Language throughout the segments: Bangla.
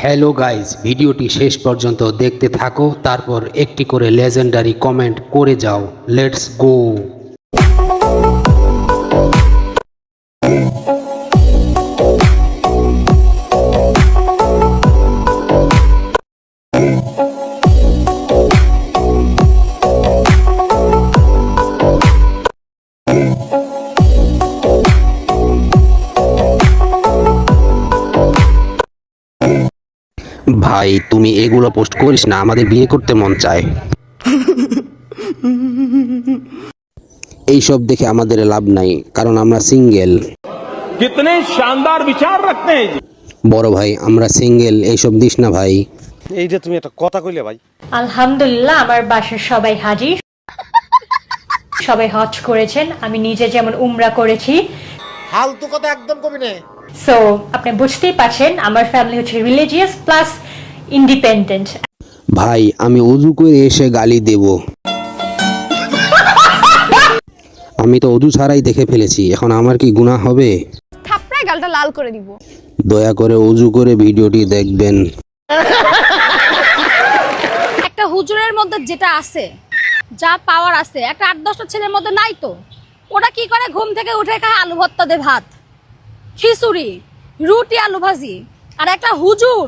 হ্যালো গাইজ, ভিডিওটি শেষ পর্যন্ত দেখতে থাকো, তারপর একটি করে লেজেন্ডারি কমেন্ট করে যাও। Let's go. ভাই তুমি এগুলো পোস্ট করিস না, আমাদের বিয়ে করতে মন চায়। এইসব দেখে আমাদের লাভ নাই, কারণ আমরা সিঙ্গেল। कितने शानदार विचार रखते हैं। বড় ভাই আমরা সিঙ্গেল, এইসব দিস না ভাই। এই যে তুমি একটা কথা কইলে ভাই। আলহামদুলিল্লাহ, আমার বাসার সবাই হাজির, সবাই হজ করেছেন, আমি নিজে যেমন উমরা করেছি। ফালতু কথা একদম কবি না। সো আপনি বুঝতেই পারছেন আমার ফ্যামিলি হচ্ছে রিলিজিয়াস প্লাস ইন্ডিপেন্ডেন্ট। ভাই আমি ওযু করে এসে গালি দেব? আমি তো ওযু ছাড়াই দেখে ফেলেছি, এখন আমার কি গুনাহ হবে? থাপড়ায় গালটা লাল করে দিব। দয়া করে ওযু করে ভিডিওটি দেখবেন। একটা হুজুরের মধ্যে যেটা আছে, যা পাওয়ার আছে, একটা 8-10টা ছেলের মধ্যে নাই তো। ওরা কি করে, ঘুম থেকে উঠে খায় আলু ভর্তা দিয়ে ভাত, খিচুড়ি, রুটি, আলু ভাজি। আর একটা হুজুর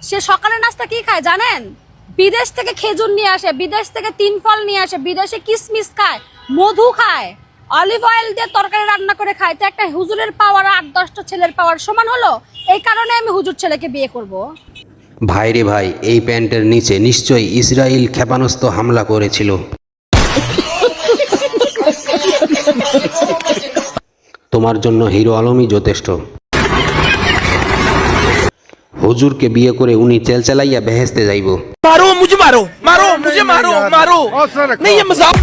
সে সকালের নাস্তা কি খায় জানেন? বিদেশ থেকে খেজুর নিয়ে আসে, বিদেশ থেকে 3 ফল নিয়ে আসে, বিদেশে কিসমিস খায়, মধু খায়, অলিভ অয়েল দিয়ে তরকারি রান্না করে খায়। তো একটা হুজুরের পাওয়ার 8-10টা ছেলের পাওয়ার সমান হলো। এই কারণে আমি হুজুর ছেলেকে বিয়ে করব। ভাই রে ভাই, এই প্যান্টের নিচে নিশ্চয়ই ইসরায়েল ক্ষেপণাস্ত্র হামলা করেছিল। তোমার জন্য হিরো আলমই যথেষ্ট। হুজুরকে বিয়ে করে উনি চেলচালাইয়া বেহেশতে যাইব। मारो मुझे, मारो मारो मुझे, मारो मारो नहीं, ये मजाक।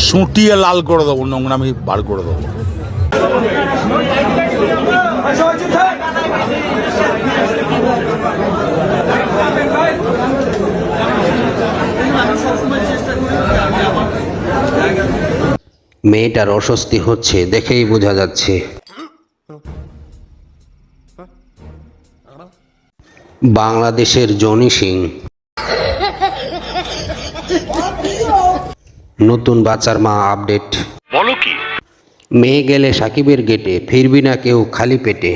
সুটিয়ে লাল করে দেবো, নোংরামি বার করে দেবো। মেয়েটার অস্বস্তি হচ্ছে, দেখেই বোঝা যাচ্ছে। বাংলাদেশের জনি সিং নতুন বাচ্চার মা আপডেট। বলো কি? মেয়ে গেলে সাকিবের গেটে, ফিরবি না কেউ খালি পেটে।